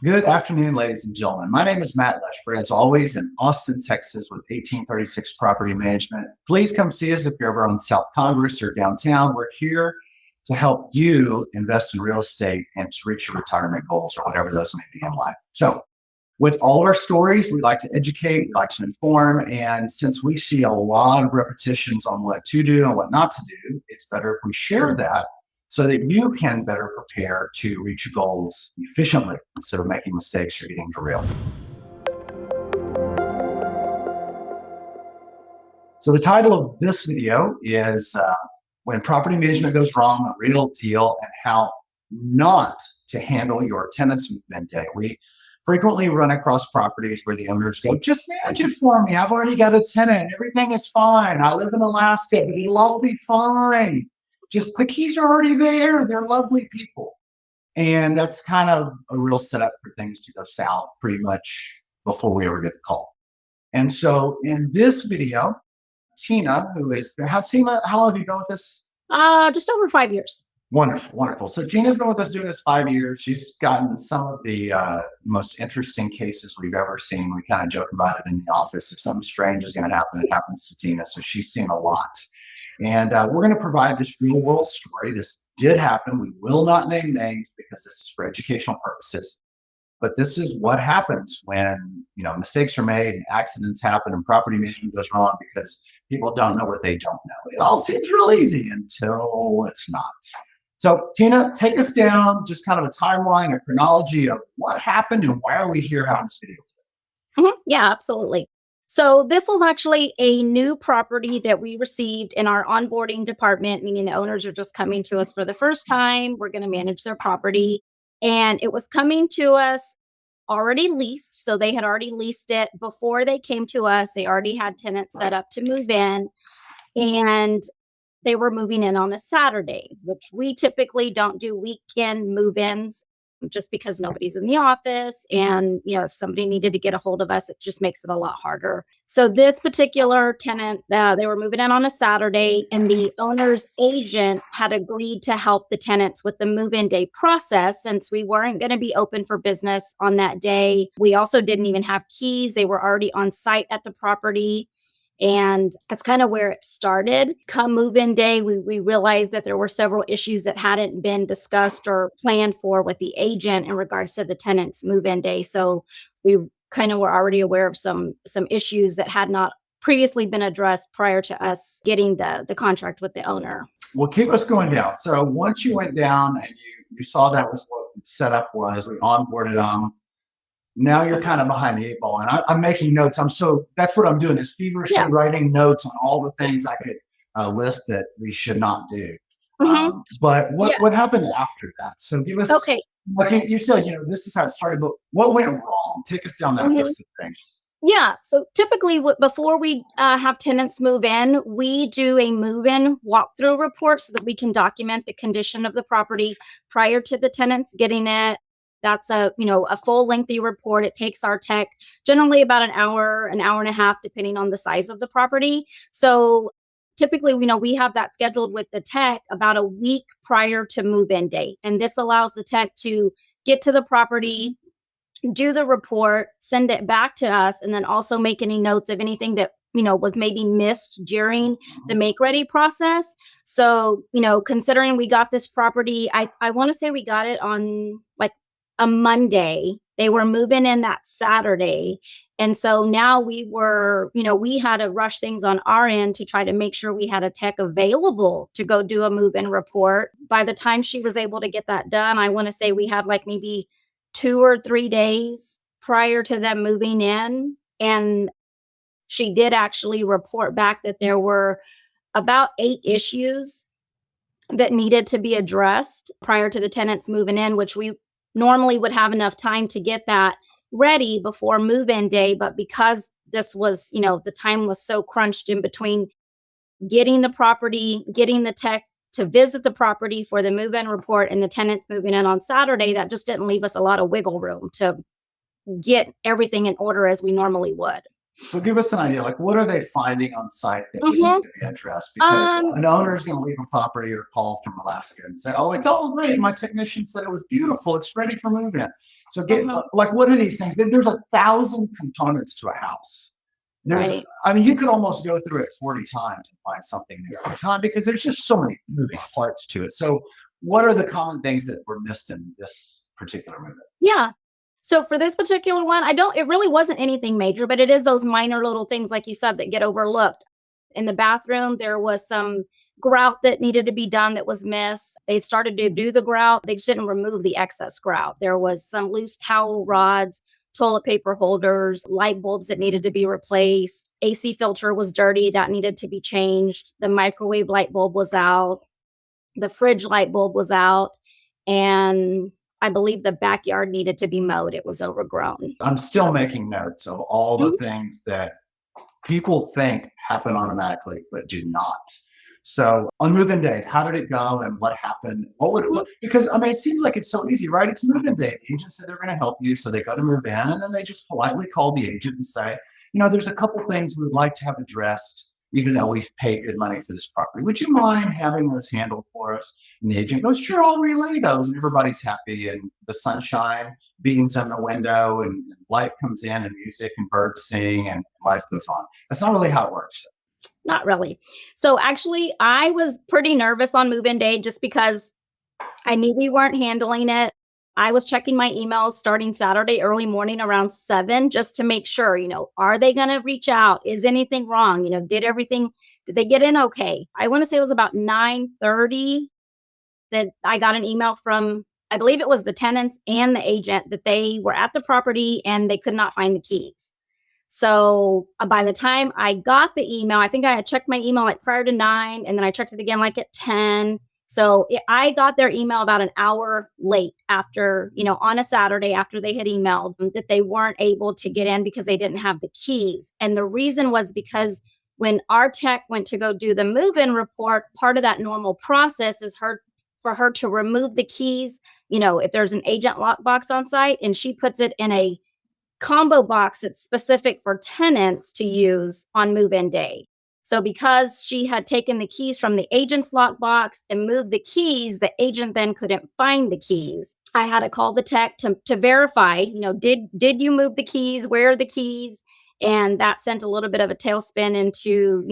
Good afternoon, ladies and gentlemen. My name is Matt Leshberg, as always, in Austin, Texas, with 1836 Property Management. Please come see us if you're ever on South Congress or downtown. We're here to help you invest in real estate and to reach your retirement goals or whatever those may be in life. So, with all of our stories, we like to educate, we like to inform, and since we see a lot of repetitions on what to do and what not to do, it's better if we share that so that you can better prepare to reach your goals efficiently instead of making mistakes or getting derailed. So the title of this video is When Property Management Goes Wrong, a Real Deal, and How Not to Handle Your Tenants Move-In Day. We frequently run across properties where the owners go, just manage it for me. I've already got a tenant. Everything is fine. I live in Alaska, but it'll all be fine. Just the keys are already there. They're lovely people. And that's kind of a real setup for things to go south pretty much before we ever get the call. And so in this video, Tina, who is Tina, how long have you been with us? Just over 5 years. Wonderful, wonderful. So Tina's been with us doing this 5 years. She's gotten some of the most interesting cases we've ever seen. We kind of joke about it in the office. If something strange is going to happen, it happens to Tina. So she's seen a lot. And we're going to provide this real world story. This did happen. We will not name names because this is for educational purposes. But this is what happens when mistakes are made and accidents happen and property management goes wrong because people don't know what they don't know. It all seems real easy until it's not. So Tina, take us down just kind of a timeline, a chronology of what happened and why are we here having this video today? Yeah, absolutely. So this was actually a new property that we received in our onboarding department, meaning the owners are just coming to us for the first time. We're going to manage their property. And it was coming to us already leased. So they had already leased it before they came to us. They already had tenants set up to move in. And they were moving in on a Saturday, which we typically don't do weekend move-ins just because nobody's in the office. And, if somebody needed to get a hold of us, it just makes it a lot harder. So this particular tenant, they were moving in on a Saturday, and the owner's agent had agreed to help the tenants with the move-in day process since we weren't going to be open for business on that day. We also didn't even have keys. They were already on site at the property. And that's kind of where it started. Come move-in day, we realized that there were several issues that hadn't been discussed or planned for with the agent in regards to the tenant's move-in day. So we kind of were already aware of some issues that had not previously been addressed prior to us getting the contract with the owner. Well, keep us going down. So once you went down and you saw that was what the setup was, we onboarded them. Now you're kind of behind the eight ball, and I'm making notes. That's what I'm doing is feverishly writing notes on all the things I could list that we should not do. But what happens after that? So give us. Okay. Like you said, this is how it started, but what went wrong? Take us down that list of things. Yeah. So typically before we have tenants move in, we do a move-in walkthrough report so that we can document the condition of the property prior to the tenants getting it. That's a full lengthy report. It takes our tech generally about an hour and a half, depending on the size of the property. So typically, we have that scheduled with the tech about a week prior to move-in date. And this allows the tech to get to the property, do the report, send it back to us, and then also make any notes of anything that was maybe missed during the make ready process. So, considering we got this property, I want to say we got it on like a Monday. They were moving in that Saturday. And so now we had to rush things on our end to try to make sure we had a tech available to go do a move-in report. By the time she was able to get that done, I want to say we had like maybe 2 or 3 days prior to them moving in. And she did actually report back that there were about 8 issues that needed to be addressed prior to the tenants moving in, which we normally would have enough time to get that ready before move-in day. But because this was, the time was so crunched in between getting the property, getting the tech to visit the property for the move-in report and the tenants moving in on Saturday, that just didn't leave us a lot of wiggle room to get everything in order as we normally would. So give us an idea, like what are they finding on site that would need Mhm. to be addressed? Because Um, an owner is going to leave a property or call from Alaska and say, "Oh, it's all great. My technician said it was beautiful. It's ready for move-in." So get mhm, like what are these things? There's 1,000 components to a house. There's, right. I mean, you could almost go through it 40 times and find something new every time because there's just so many moving parts to it. So what are the common things that were missed in this particular movie? Yeah. So for this particular one, I don't it really wasn't anything major, but it is those minor little things like you said that get overlooked. In the bathroom, there was some grout that needed to be done that was missed. They started to do the grout. They just didn't remove the excess grout. There was some loose towel rods, toilet paper holders, light bulbs that needed to be replaced. AC filter was dirty, that needed to be changed. The microwave light bulb was out. The fridge light bulb was out. And I believe the backyard needed to be mowed. It was overgrown. I'm still making notes of all the Mhm. things that people think happen automatically, but do not. So on move-in day, how did it go and what happened? What would it Mhm. look? Because I mean, it seems like it's so easy, right? It's move-in day. The agent said they're going to help you, so they go to move in, and then they just politely call the agent and say, there's a couple things we would like to have addressed, even though we've paid good money for this property. Would you mind having those handled for us? And the agent goes, sure, I'll relay those, and everybody's happy, and the sunshine beams on the window, and light comes in, and music and birds sing, and life goes on. That's not really how it works. Not really. So actually, I was pretty nervous on move-in day just because I knew we weren't handling it. I was checking my emails starting Saturday early morning around 7 just to make sure, are they going to reach out? Is anything wrong? Did they get in okay? I want to say it was about 9:30 that I got an email from, I believe it was the tenants and the agent, that they were at the property and they could not find the keys. So by the time I got the email, I think I had checked my email like prior to 9, and then I checked it again like at 10. So I got their email about an hour late after, on a Saturday after they had emailed that they weren't able to get in because they didn't have the keys. And the reason was because when our tech went to go do the move in report, part of that normal process is for her to remove the keys. If there's an agent lockbox on site, and she puts it in a combo box that's specific for tenants to use on move-in day. So because she had taken the keys from the agent's lockbox and moved the keys, the agent then couldn't find the keys. I had to call the tech to verify, did you move the keys? Where are the keys? And that sent a little bit of a tailspin into,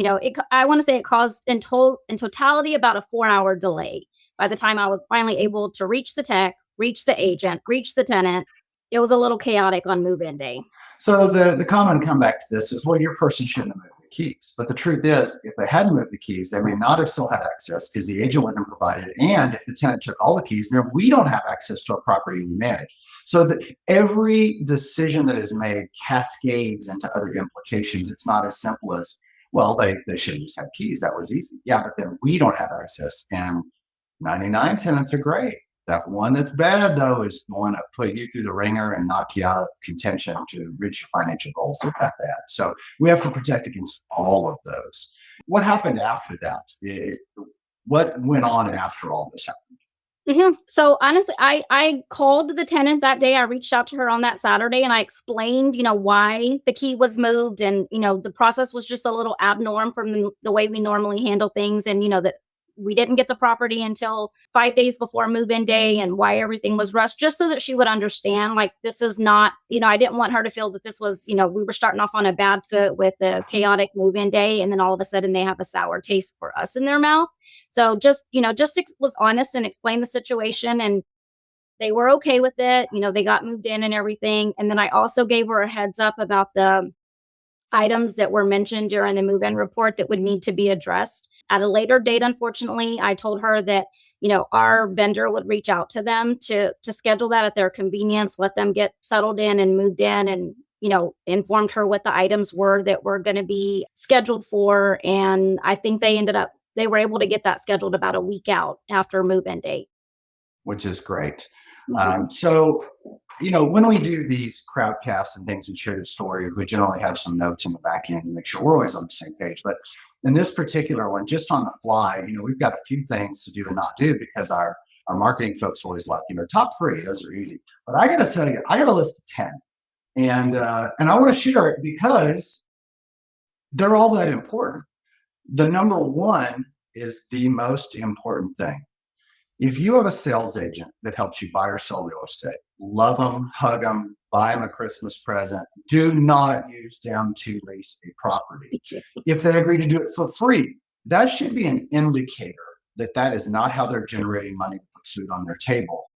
I want to say it caused in totality about a 4-hour delay. By the time I was finally able to reach the tech, reach the agent, reach the tenant, it was a little chaotic on move-in day. So the common comeback to this is, well, your person shouldn't have moved the keys. But the truth is, if they hadn't moved the keys, they may not have still had access because the agent wouldn't have provided it. And if the tenant took all the keys, then we don't have access to a property we manage. So that every decision that is made cascades into other implications. It's not as simple as, well, they should have just had keys. That was easy. Yeah, but then we don't have access. And 99 tenants are great. That one that's bad, though, is going to put you through the ringer and knock you out of contention to reach your financial goals. It's that bad. So we have to protect against all of those. What happened after that? What went on after all this happened? So honestly, I called the tenant that day. I reached out to her on that Saturday and I explained, why the key was moved, and the process was just a little abnormal from the way we normally handle things, and that we didn't get the property until 5 days before move-in day, and why everything was rushed, just so that she would understand, like, this is not, I didn't want her to feel that this was, we were starting off on a bad foot with a chaotic move-in day, and then all of a sudden they have a sour taste for us in their mouth. So was honest and explained the situation, and they were okay with it. They got moved in and everything. And then I also gave her a heads up about the items that were mentioned during the move-in report that would need to be addressed at a later date. Unfortunately, I told her that, our vendor would reach out to them to schedule that at their convenience, let them get settled in and moved in, and informed her what the items were that were going to be scheduled for. And I think they were able to get that scheduled about a week out after move-in date. Which is great. Mhm. So, when we do these crowdcasts and things and share the story, we generally have some notes in the back end to make sure we're always on the same page. But in this particular one, just on the fly, we've got a few things to do and not do because our marketing folks always like, top three, those are easy. But I got to tell you, I got a list of 10. And I want to share it because They're all that important. The number one is the most important thing. If you have a sales agent that helps you buy or sell real estate, love them, hug them, buy them a Christmas present. Do not use them to lease a property. If they agree to do it for free, that should be an indicator that that is not how they're generating money to put food on their table.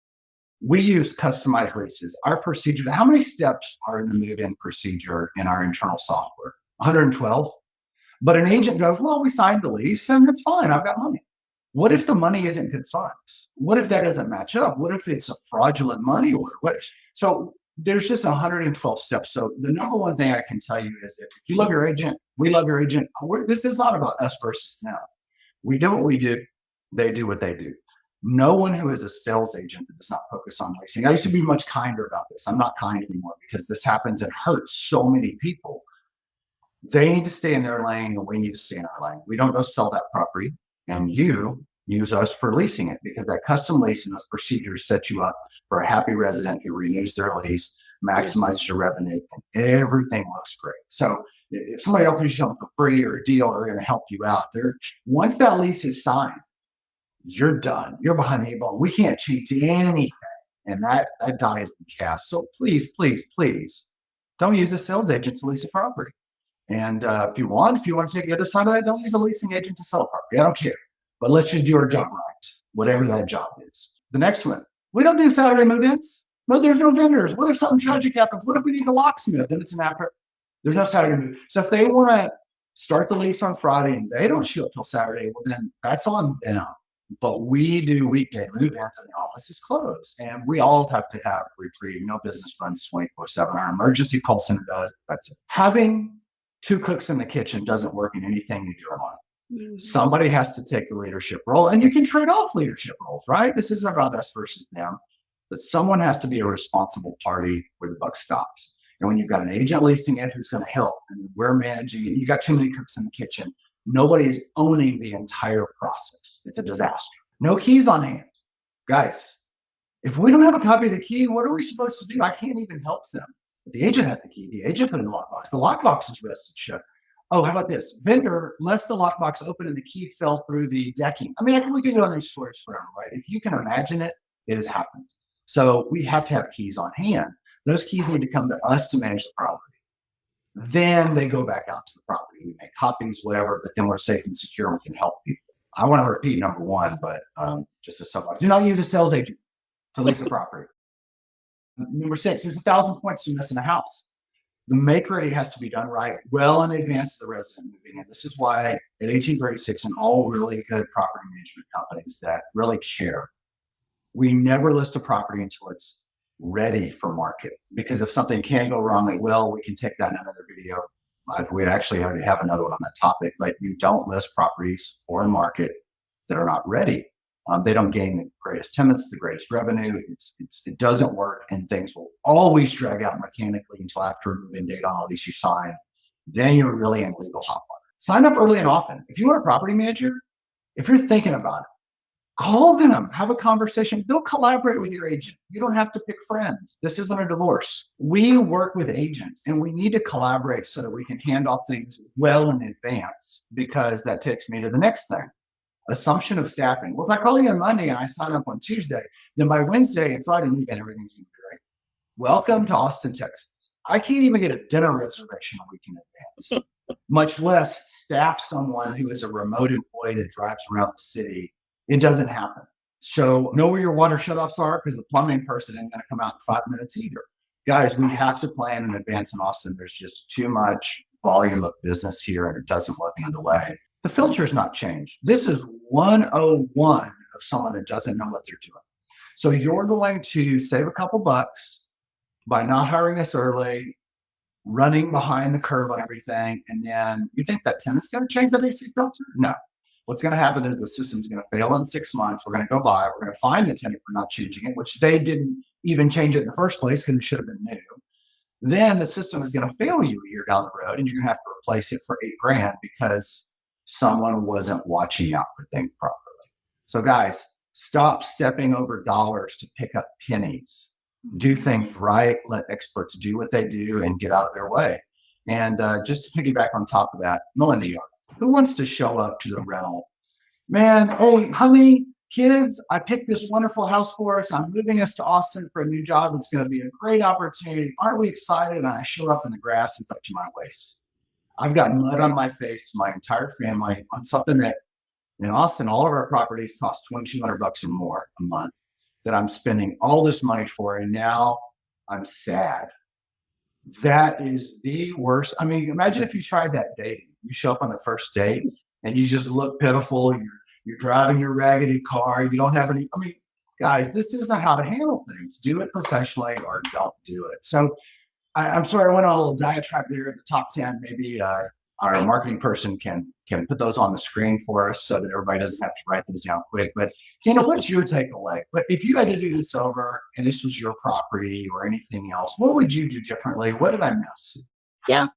We use customized leases. Our procedure, how many steps are in the move-in procedure in our internal software? 112. But an agent goes, well, we signed the lease and it's fine. I've got money. What if the money isn't good funds? What if that doesn't match up? What if it's a fraudulent money order? So there's just 112 steps. So the number one thing I can tell you is that if you love your agent, we love your agent. This is not about us versus them. We do what we do. They do what they do. No one who is a sales agent does not focus on leasing. I used to be much kinder about this. I'm not kind anymore because this happens and hurts so many people. They need to stay in their lane and we need to stay in our lane. We don't go sell that property and you use us for leasing it because that custom lease and those procedures set you up for a happy resident who renews their lease, maximizes your revenue, and everything looks great. So if somebody offers you something for free or a deal or going to help you out there, once that lease is signed, you're done. You're behind the eight ball. We can't change anything. And that dies the cast. So please, please, please don't use a sales agent to lease a property. And if you want to take the other side of that, don't use a leasing agent to sell a property. I don't care. But let's just do our job right, whatever that job is. The next one, we don't do Saturday move-ins. No, there's no vendors. What if something tragic happens? What if we need a locksmith? Then it's an after. There's no Saturday move. So if they want to start the lease on Friday and they don't show up till Saturday, well, then that's on them. But we do weekday move-ins and the office is closed. And we all have to have reprieve. No business runs 24/7. Our emergency call center does. That's it. Having two cooks in the kitchen doesn't work in anything you draw on. Somebody has to take the leadership role, and you can trade off leadership roles, right? This isn't about us versus them, but someone has to be a responsible party where the buck stops. And when you've got an agent leasing it who's going to help, and we're managing it, you got too many cooks in the kitchen. Nobody is owning the entire process. It's a disaster. No keys on hand, guys. If we don't have a copy of the key, what are we supposed to do? I can't even help them. But the agent has the key. The agent put it in the lockbox. The lockbox is rested shut. Oh, how about this? Vendor left the lockbox open and the key fell through the decking. I mean, we can do it on these stories forever, right? If you can imagine it, it has happened. So we have to have keys on hand. Those keys need to come to us to manage the property. Then they go back out to the property. We make copies, whatever, but then we're safe and secure. We can help people. I want to repeat number one, but just a sub. Do not use a sales agent to lease a property. Number 6, there's 1,000 points to miss in a house. The make ready has to be done right well in advance of the resident moving in. This is why at 1836 and all really good property management companies that really care, we never list a property until it's ready for market. Because if something can go wrong, it will. We can take that in another video. We actually already have another one on that topic, but you don't list properties for a market that are not ready. They don't gain the greatest tenants, the greatest revenue. It doesn't work, and things will always drag out mechanically until after a move-in date on all these you sign. Then you're really in legal hot water. Sign up early and often. If you are a property manager, if you're thinking about it, call them, have a conversation. They'll collaborate with your agent. You don't have to pick friends. This isn't a divorce. We work with agents, and we need to collaborate so that we can hand off things well in advance, because that takes me to the next thing. Assumption of staffing. Well, if I call you on Monday and I sign up on Tuesday, then by Wednesday and Friday weekend, everything's going to be great. Welcome to Austin, Texas. I can't even get a dinner reservation a week in advance, much less staff someone who is a remote employee that drives around the city. It doesn't happen. So know where your water shutoffs are, because the plumbing person isn't going to come out in 5 minutes either. Guys, we have to plan in advance in Austin. There's just too much volume of business here, and it doesn't look in the way. The filter is not changed. This is 101 of someone that doesn't know what they're doing. So you're going to save a couple bucks by not hiring us early, running behind the curve on everything, and then you think that tenant's going to change that AC filter? No. What's going to happen is the system's going to fail in 6 months. We're going to go by. We're going to find the tenant for not changing it, which they didn't even change it in the first place because it should have been new. Then the system is going to fail you a year down the road, and you're going to have to replace it for $8,000 because someone wasn't watching out for things properly. So guys, stop stepping over dollars to pick up pennies. Do things right. Let experts do what they do and get out of their way. And just to piggyback on top of that, Melinda, who wants to show up to the rental? Man, hey, honey, kids, I picked this wonderful house for us. I'm moving us to Austin for a new job. It's going to be a great opportunity. Aren't we excited? And I show up and the grass is up to my waist. I've got mud on my face to my entire family on something that in Austin, all of our properties cost $2,200 or more a month that I'm spending all this money for. And now I'm sad. That is the worst. I mean, imagine if you tried that dating. You show up on the first date and you just look pitiful. You're driving your raggedy car. You don't have any. I mean, guys, this isn't how to handle things. Do it professionally or don't do it. So I'm sorry I went on a little diatribe there at the top 10. Maybe our marketing person can put those on the screen for us so that everybody doesn't have to write those down quick. But Tina, what's your takeaway? But if you had to do this over and this was your property or anything else, what would you do differently? What did I miss? Yeah.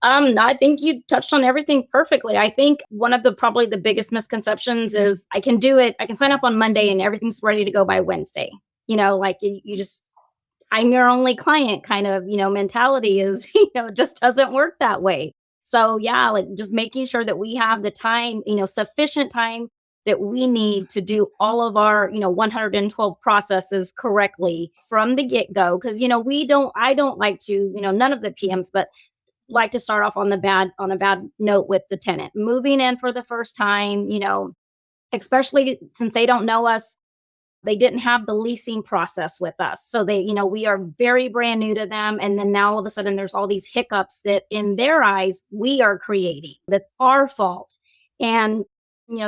I think you touched on everything perfectly. I think one of the probably the biggest misconceptions is I can do it. I can sign up on Monday and everything's ready to go by Wednesday. Like you just, I'm your only client kind of, mentality is, it just doesn't work that way. So yeah, like just making sure that we have the time, sufficient time that we need to do all of our, 112 processes correctly from the get go. Cause, I don't like to, none of the PMs, but like to start off on a bad note with the tenant moving in for the first time, especially since they don't know us. They didn't have the leasing process with us. So we are very brand new to them. And then now all of a sudden there's all these hiccups that in their eyes we are creating. That's our fault. And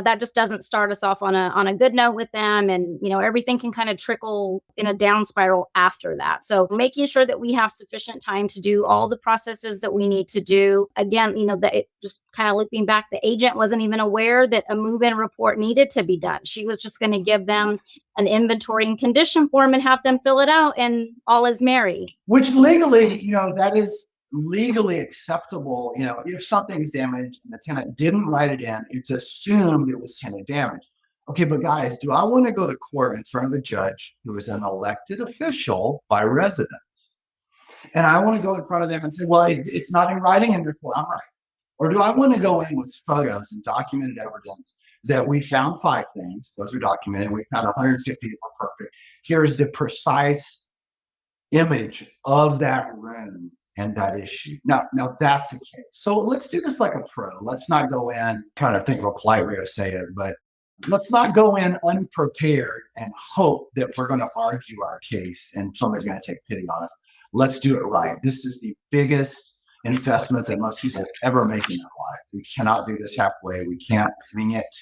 that just doesn't start us off on a good note with them. And, everything can kind of trickle in a down spiral after that. So making sure that we have sufficient time to do all the processes that we need to do. Again, that it just kind of looking back, the agent wasn't even aware that a move-in report needed to be done. She was just going to give them an inventory and condition form and have them fill it out and all is merry. Which legally, that is legally acceptable. If something's damaged and the tenant didn't write it in, it's assumed it was tenant damage. Okay, but guys, do I want to go to court in front of a judge who is an elected official by residents? And I want to go in front of them and say, well, it's not in writing and therefore I'm right. Or do I want to go in with photos and documented evidence that we found 5 things, those are documented, we found 150 that were perfect. Here's the precise image of that room and that issue. Now that's a case. So let's do this like a pro. Let's not go in, trying to think of a polite way to say it, but let's not go in unprepared and hope that we're going to argue our case and somebody's going to take pity on us. Let's do it right. This is the biggest investment that most people ever make in their life. We cannot do this halfway. We can't wing it.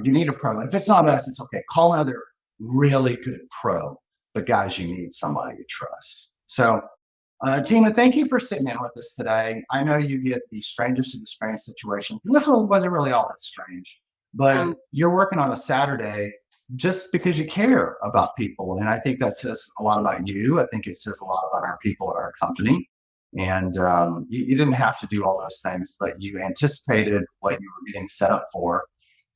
You need a pro. If it's not us, it's okay. Call another really good pro. But guys, you need somebody you trust. So Tina, thank you for sitting in with us today. I know you get the strangest of the strange situations. And this one wasn't really all that strange, but you're working on a Saturday just because you care about people. And I think that says a lot about you. I think it says a lot about our people at our company. And you didn't have to do all those things, but you anticipated what you were getting set up for.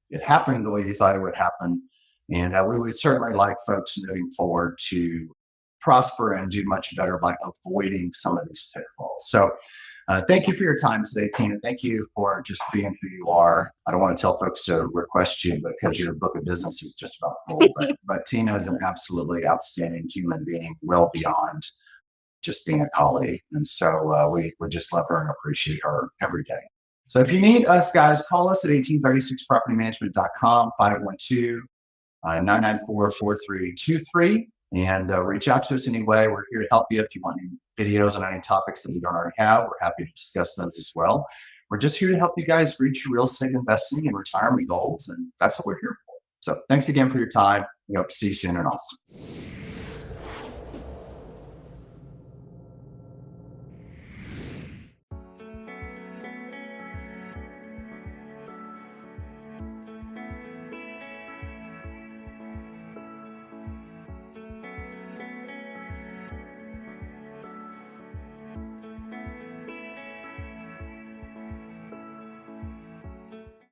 It happened the way you thought it would happen. And we would certainly like folks moving forward to prosper and do much better by avoiding some of these pitfalls. So thank you for your time today, Tina. Thank you for just being who you are. I don't want to tell folks to request you because your book of business is just about full, but Tina is an absolutely outstanding human being, well beyond just being a colleague. And so we just love her and appreciate her every day. So if you need us, guys, call us at 1836propertymanagement.com, 512-994-4323, and reach out to us anyway. We're here to help you. If you want any videos on any topics that we don't already have, we're happy to discuss those as well. We're just here to help you guys reach your real estate investing and retirement goals, and that's what we're here for. So thanks again for your time. We hope to see you soon in Austin.